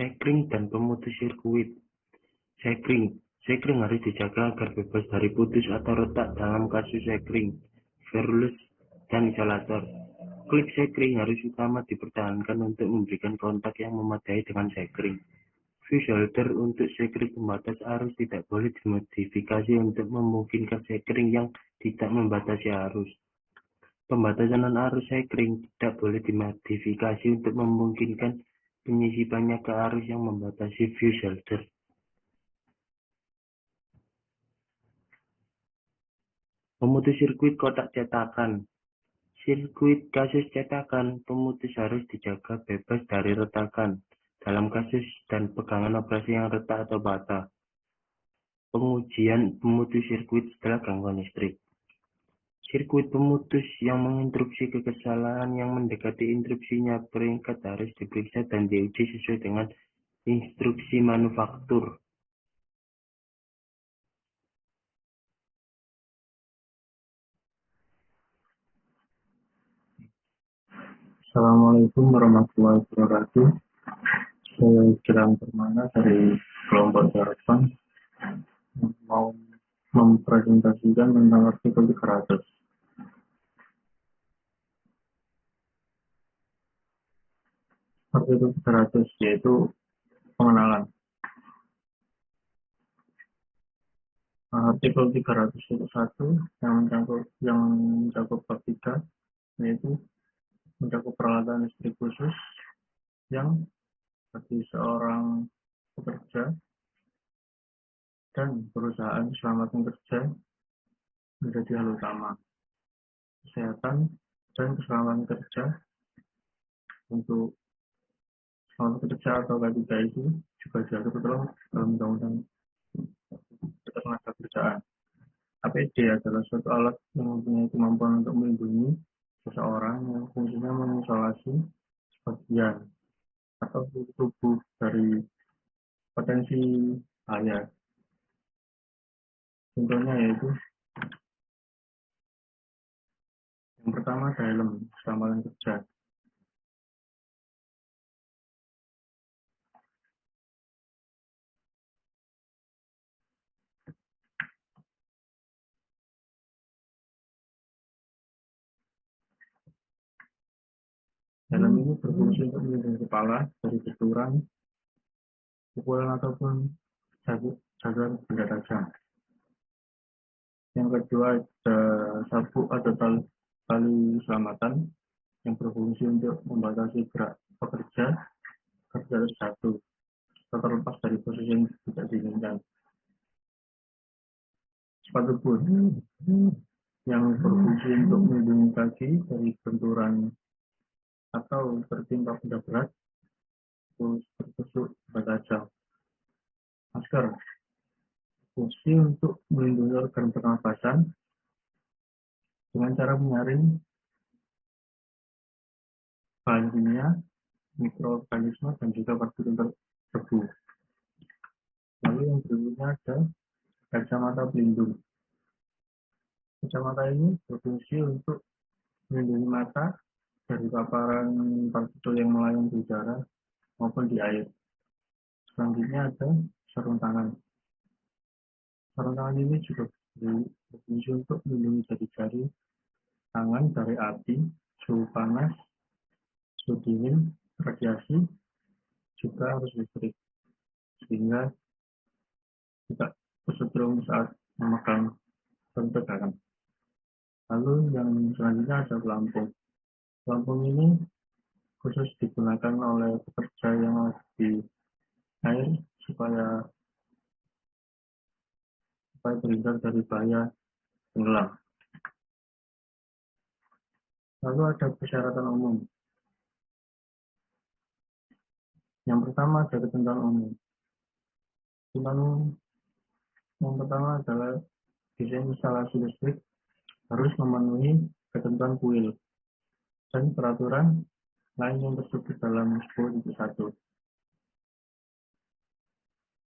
Sekring dan pemutus sirkuit. Sekring harus dijaga agar bebas dari putus atau retak dalam kasus sekring, virus, dan isolator. Klip sekring harus utama dipertahankan untuk memberikan kontak yang memadai dengan sekring. Fuse holder untuk sekring pembatas arus tidak boleh dimodifikasi untuk memungkinkan sekring yang tidak membatasi arus. Pembatasan arus sekring tidak boleh dimodifikasi untuk memungkinkan penyisipannya ke arus yang membatasi fuse holder. Pemutus sirkuit kotak cetakan. Sirkuit kasus cetakan, pemutus harus dijaga bebas dari retakan dalam kasus dan pegangan operasi yang retak atau patah. Pengujian pemutus sirkuit setelah gangguan listrik. Sirkuit pemutus yang menginterupsi kesalahan yang mendekati interupsinya peringkat harus diperiksa dan diuji sesuai dengan instruksi manufaktur. Assalamualaikum warahmatullahi wabarakatuh. Saya Gilang Permana dari kelompok Jarapan mau mempresentasikan tentang artikel 300. Artikel 300 yaitu pengenalan. Artikel 300 itu satu yang mencakup bab 3, yaitu mencakup peralatan listrik khusus yang bagi seorang pekerja dan perusahaan keselamatan kerja menjadi hal utama. Kesehatan dan keselamatan kerja untuk keselamatan kerja atau K3 itu juga diatur dalam Undang-Undang Ketenagakerjaan. APD adalah suatu alat yang mempunyai kemampuan untuk melindungi seseorang yang fungsinya mengisolasi sebagian atau tubuh dari potensi bahaya. Contohnya yaitu yang pertama helm keselamatan kerja. Helm ini berfungsi untuk melindungi kepala dari benturan, pukulan ataupun jagaan benda tajam. Yang kedua ada sabuk atau tali keselamatan yang berfungsi untuk membatasi gerak pekerja agar tidak jatuh atau terlepas dari posisi yang tidak diinginkan. Sepatu boot yang berfungsi untuk melindungi kaki dari benturan atau tertimpa benda berat atau tertusuk benda tajam. Masker fungsi untuk melindungi organ pernapasan dengan cara menyaring bahan kimia, mikroorganisme, dan juga partikel debu. Lalu yang berikutnya ada kacamata pelindung. Kacamata ini berfungsi untuk melindungi mata dari paparan partikel yang melayang di udara maupun di air. Selanjutnya ada sarung tangan. Sarung tangan ini juga berfungsi untuk melindungi jari-jari tangan dari api, suhu panas, suhu dingin, radiasi, juga arus listrik, sehingga tidak kesetrum saat memegang tegangan. Lalu yang selanjutnya ada pelampung. Pelampung ini khusus digunakan oleh pekerja yang lagi di air supaya terhindar dari bahaya tenggelam. Lalu ada persyaratan umum. Yang pertama ada ketentuan umum. Ketentuan yang pertama adalah desain instalasi listrik harus memenuhi ketentuan kuil dan peraturan lain yang tersebut dalam 10.1.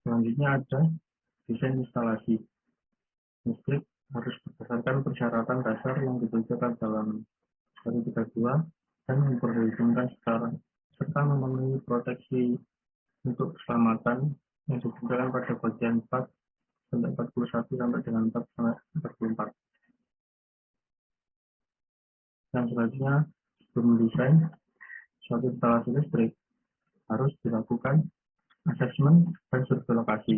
Selanjutnya ada desain instalasi listrik harus berdasarkan persyaratan dasar yang ditetapkan dalam 132 dan memperhitungkan serta memenuhi proteksi untuk keselamatan yang ditentukan pada bagian 4 sampai 41 sampai dengan 4 sampai 44. Yang selanjutnya, sebelum mendesain suatu instalasi listrik harus dilakukan asesmen dan survei lokasi.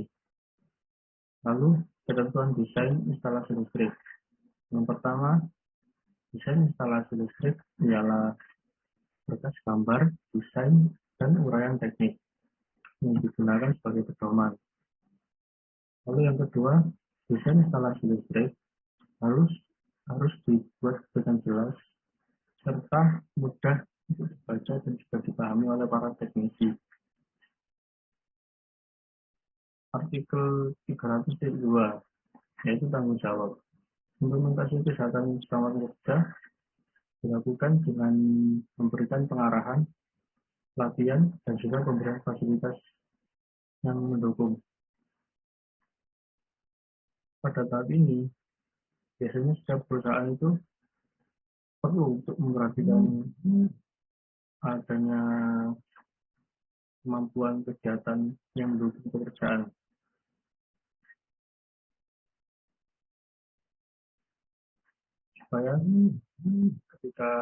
Lalu, ketentuan desain instalasi listrik. Yang pertama, desain instalasi listrik ialah berkas gambar, desain, dan uraian teknik yang digunakan sebagai pedoman. Lalu yang kedua, desain instalasi listrik harus dibuat dengan jelas serta mudah untuk dibaca dan juga dipahami oleh para teknisi. Artikel 300.2 yaitu tanggung jawab. Implementasi kesehatan keselamatan kerja dilakukan dengan memberikan pengarahan, pelatihan, dan juga pemberian fasilitas yang mendukung. Pada tahap ini, biasanya setiap perusahaan itu perlu untuk memperhatikan adanya kemampuan kegiatan yang mendukung pekerjaan. Supaya ketika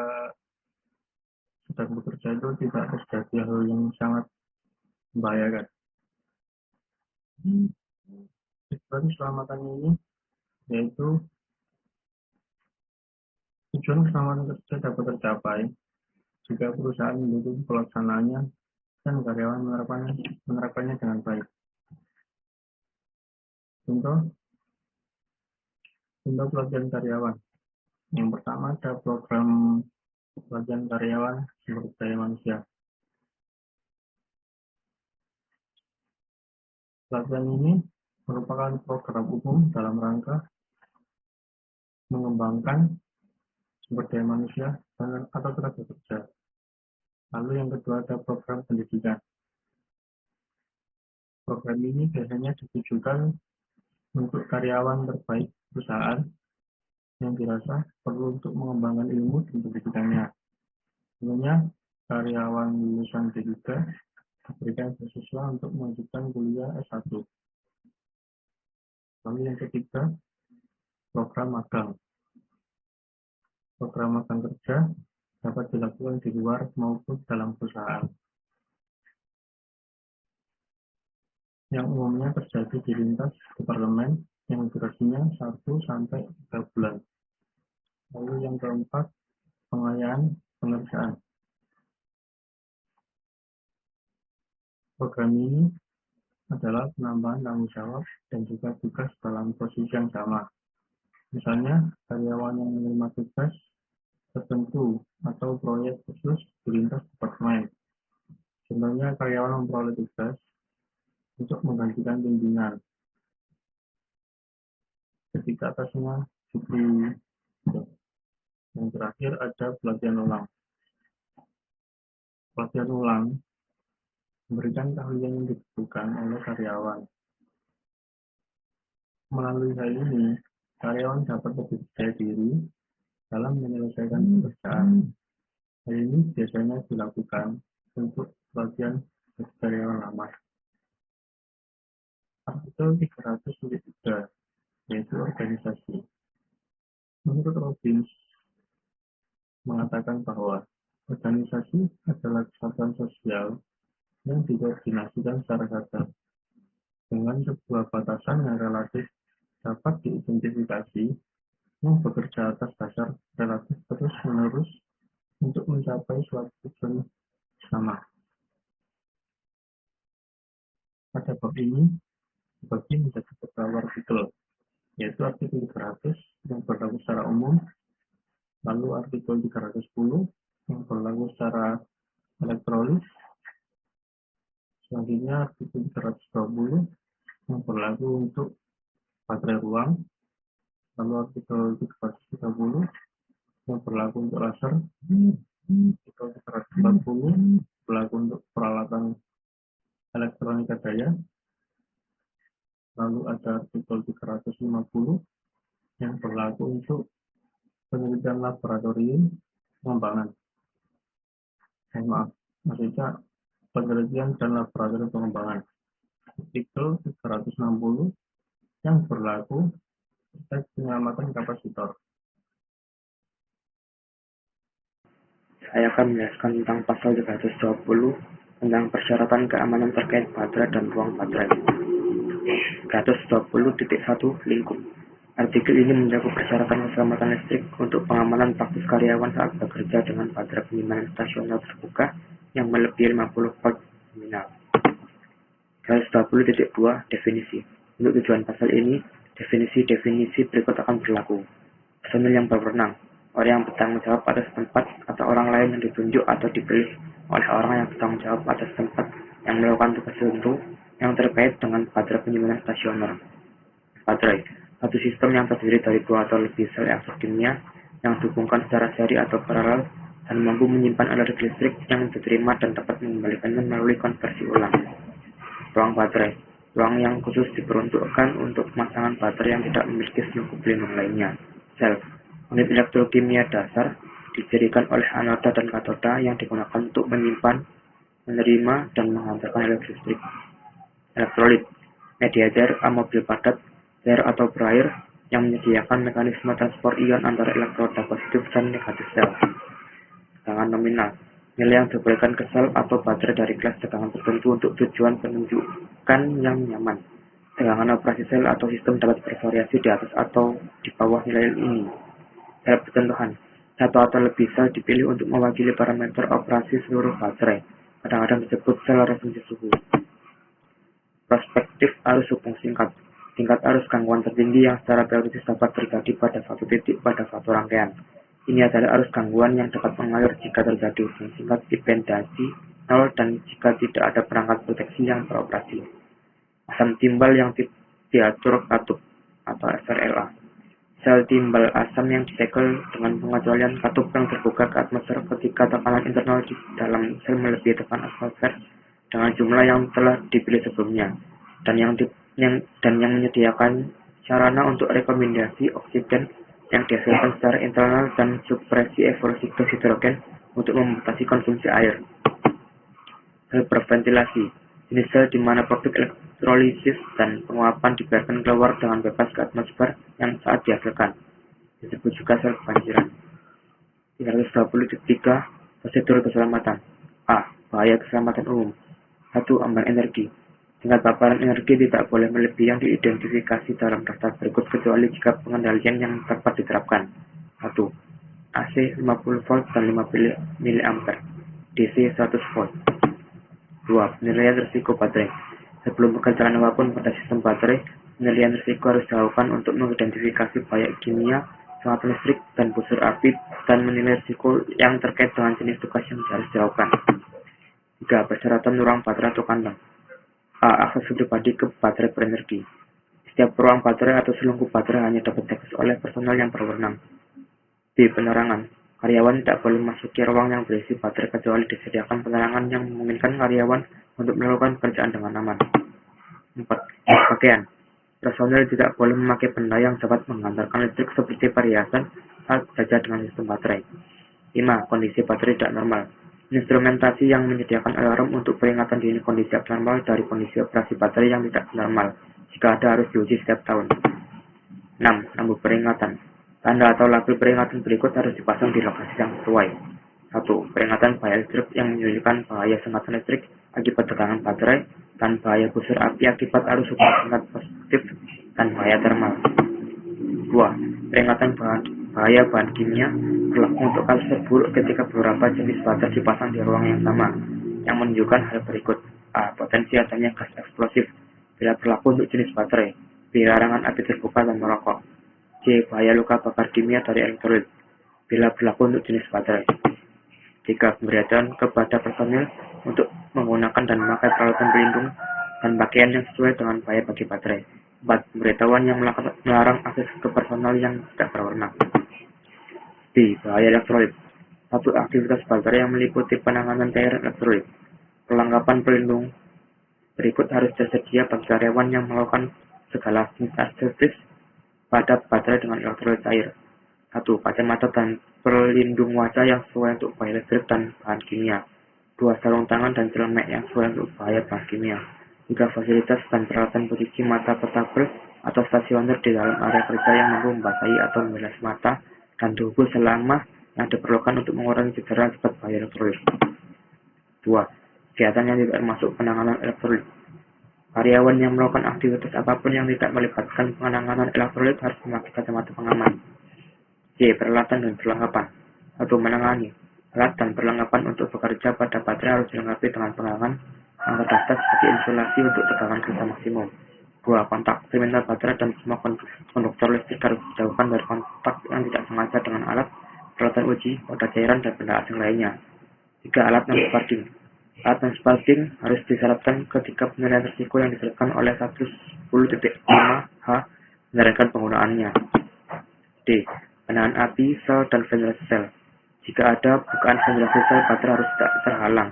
sedang bekerja itu tidak terjadi hal yang sangat membahayakan. Tujuan keselamatan ini yaitu tujuan keselamatan kerja dapat tercapai jika perusahaan mendukung pelaksanaannya dan karyawan menerapkannya dengan baik. Contoh pelatihan karyawan. Yang pertama ada program pelatihan karyawan sumber daya manusia. Pelatihan ini merupakan program umum dalam rangka mengembangkan sumber daya manusia atau tenaga kerja. Lalu yang kedua ada program pendidikan. Program ini biasanya ditujukan untuk karyawan terbaik perusahaan yang dirasa perlu untuk mengembangkan ilmu dan pendidikannya. Tentunya karyawan lulusan D3 diberikan beasiswa untuk melanjutkan kuliah S1. Lalu yang ketiga, program magang. Program magang kerja dapat dilakukan di luar maupun dalam perusahaan, yang umumnya terjadi di lintas departemen yang durasinya 1 sampai 3 bulan. Lalu yang keempat, pengayaan pengerjaan. Program ini adalah penambahan tanggung jawab dan juga tugas dalam posisi yang sama. Misalnya, karyawan yang menerima tugas tertentu atau proyek khusus di lintas departemen. Contohnya, karyawan memperoleh tugas untuk menggantikan pimpinan ketika atasnya cuti. Yang terakhir ada pelatihan ulang. Pelatihan ulang memberikan keahlian yang dibutuhkan oleh karyawan. Melalui hal ini, karyawan dapat lebih percaya diri dalam menyelesaikan pekerjaan. Hal ini biasanya dilakukan untuk pelatihan bagi karyawan lama. Artikel 300.3 yaitu organisasi. Menurut Robbins mengatakan bahwa organisasi adalah kesatuan sosial yang dikoordinasikan secara sadar dengan sebuah batasan yang relatif dapat diidentifikasi yang bekerja atas dasar relatif terus-menerus untuk mencapai suatu tujuan sama. Pada bab ini dibagi menjadi beberapa artikel, yaitu artikel 300 yang berlaku secara umum, lalu artikel 310 yang berlaku secara elektrolis, selanjutnya artikel 320 yang berlaku untuk baterai ruang, lalu artikel 330 yang berlaku untuk laser, artikel 340 berlaku untuk peralatan elektronika daya, lalu ada artikel 350 yang berlaku untuk penelitian laboratorium pengembangan. Maksudnya penelitian dan laboratorium pengembangan. Artikel 360 yang berlaku terkait penyelamatan kapasitor. Saya akan menjelaskan tentang pasal 320 tentang persyaratan keamanan terkait baterai dan ruang baterai. 320.1 lingkup. Artikel ini mencakup persyaratan keselamatan listrik untuk pengamanan praktis karyawan saat bekerja dengan baterai penyimpanan stasioner terbuka yang melebihi 50 volt nominal. 320.2 Definisi. Untuk tujuan pasal ini, definisi-definisi berikut akan berlaku. Personil yang berwenang, orang yang bertanggung jawab atas tempat atau orang lain yang ditunjuk atau dipilih oleh orang yang bertanggung jawab atas tempat yang melakukan tugas tertentu yang terkait dengan baterai penyimpanan stasioner. Baterai, satu sistem yang terdiri dari 2 atau lebih sel elektrokimia yang dihubungkan secara seri atau paralel dan mampu menyimpan energi listrik yang diterima dan dapat mengembalikannya melalui konversi ulang. Ruang baterai, ruang yang khusus diperuntukkan untuk pemasangan baterai yang tidak memiliki selungkup pelindung lainnya. Sel, unit elektrokimia dasar didirikan oleh anoda dan katoda yang digunakan untuk menyimpan, menerima, dan menghantarkan energi listrik. Elektrolit, media cair amobil padat, cair atau berair yang menyediakan mekanisme transport ion antara elektroda positif dan negatif sel. Tegangan nominal, nilai yang diberikan ke sel atau baterai dari kelas tegangan tertentu untuk tujuan penunjukan yang nyaman. Tegangan operasi sel atau sistem dapat bervariasi di atas atau di bawah nilai ini. Dalam percontohan, satu atau lebih sel dipilih untuk mewakili parameter operasi seluruh baterai. Kadang-kadang disebut sel referensi suhu. Prospektif arus hubung singkat. Tingkat arus gangguan tertinggi yang secara teoritis dapat terjadi pada suatu titik pada suatu rangkaian. Ini adalah arus gangguan yang dapat mengalir jika terjadi hubung singkat impedasi 0 dan jika tidak ada perangkat proteksi yang beroperasi. Asam timbal yang diatur katup atau SRLA. Sel timbal asam yang disegel dengan pengecualian katup yang terbuka ke atmosfer ketika tekanan internal di dalam sel melebihi tekanan atmosfer dengan jumlah yang telah dipilih sebelumnya, dan yang menyediakan sarana untuk rekomendasi oksigen yang dihasilkan secara internal dan supresi evolusi gas hidrogen untuk membatasi konsumsi air. Sel berventilasi, jenis sel di mana produk elektrolisis dan penguapan dibiarkan keluar dengan bebas ke atmosfer yang saat dihasilkan. Disebut juga sel kebanjiran. 320.3 Prosedur keselamatan. A. Bahaya keselamatan umum. 1. Ambang energi. Tingkat paparan energi tidak boleh melebihi yang diidentifikasi dalam daftar berikut kecuali jika pengendalian yang tepat diterapkan. 1. AC 50 volt dan 5 mA. DC 100 volt. 2. Penilaian risiko baterai. Sebelum pekerjaan apapun pada sistem baterai, penilaian risiko harus dilakukan untuk mengidentifikasi bahaya kimia, sengatan listrik, dan busur api, dan menilai risiko yang terkait dengan jenis tugas yang harus dilakukan. 3. Persyaratan ruang baterai atau kandang. A. Akses pribadi ke baterai berenergi. Setiap ruang baterai atau selungkup baterai hanya dapat diakses oleh personel yang berwenang. B. Penerangan. Karyawan tidak boleh memasuki ruang yang berisi baterai kecuali disediakan penerangan yang memungkinkan karyawan untuk melakukan pekerjaan dengan aman. 4. Pakaian. Personel tidak boleh memakai benda yang dapat menghantarkan listrik seperti perhiasan saat bekerja dengan sistem baterai. 5. Kondisi baterai tidak normal. Instrumentasi yang menyediakan alarm untuk peringatan dini kondisi abnormal dari kondisi operasi baterai yang tidak normal. Jika ada harus diuji setiap tahun. 6. Lampu peringatan. Tanda atau label peringatan berikut harus dipasang di lokasi yang sesuai. 1. Peringatan bahaya listrik yang menunjukkan bahaya sengatan listrik akibat tegangan baterai dan bahaya busur api akibat arus hubung singkat positif dan bahaya termal. 2. Peringatan bahaya bahan kimia berlaku untuk kasus terburuk ketika beberapa jenis baterai dipasang di ruang yang sama, yang menunjukkan hal berikut. A. Potensi adanya gas eksplosif bila berlaku untuk jenis baterai. B. Larangan api terbuka dan merokok. C. Bahaya luka bakar kimia dari elektrolit bila berlaku untuk jenis baterai. 3. Pemberitahuan kepada personil untuk menggunakan dan memakai peralatan pelindung dan pakaian yang sesuai dengan bahaya bagi baterai. 4. Pemberitahuan yang melarang akses ke personal yang tidak berwenang. B. Bahaya elektrolit. 1. Aktivitas baterai yang meliputi penanganan cairan elektrolit. Perlengkapan pelindung berikut harus tersedia bagi karyawan yang melakukan segala jenis aktivitas pada baterai dengan elektrolit cair. 1. Kacamata dan pelindung wajah yang sesuai untuk bahaya listrik dan bahan kimia. 2. Sarung tangan dan celemek yang sesuai untuk bahaya bahan kimia. 3. Fasilitas dan peralatan pencuci mata portabel atau stasioner di dalam area kerja yang mampu membasahi atau membilas mata dan tubuh selama yang diperlukan untuk mengurangi cedera akibat bahaya elektrolit. 2. Kegiatan yang tidak termasuk penanganan elektrolit. Karyawan yang melakukan aktivitas apapun yang tidak melibatkan penanganan elektrolit harus memakai kacamata pengaman. C. Peralatan dan perlengkapan. 1. Menangani. Alat dan perlengkapan untuk bekerja pada baterai harus dilengkapi dengan penghalangan yang terdaftar sebagai insulasi untuk tegangan kerja maksimum. 2. Kontak. Terminal baterai dan semua konduktor listrik harus dijauhkan dari kontak yang tidak sengaja dengan alat, peralatan uji, wadah cairan, dan benda asing lainnya. 3. Alat non-sparking. Alat non-sparking harus disyaratkan ketika penilaian risiko yang disebutkan oleh 110.5H menyarankan penggunaannya. D. Penahan api sel dan ventilasi sel. Jika ada bukaan ventilasi sel, baterai harus tidak terhalang.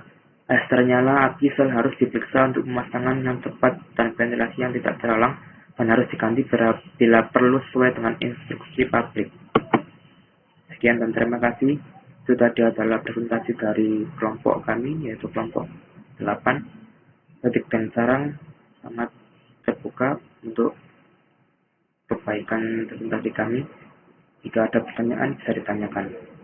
Ternyala api sel harus diperiksa untuk pemasangan yang tepat dan ventilasi yang tidak terhalang dan harus diganti bila perlu sesuai dengan instruksi pabrik. Sekian dan terima kasih. Itu tadi adalah presentasi dari kelompok kami, yaitu kelompok 8. Ketik dan sarang sangat terbuka untuk perbaikan presentasi kami. Jika ada pertanyaan bisa ditanyakan.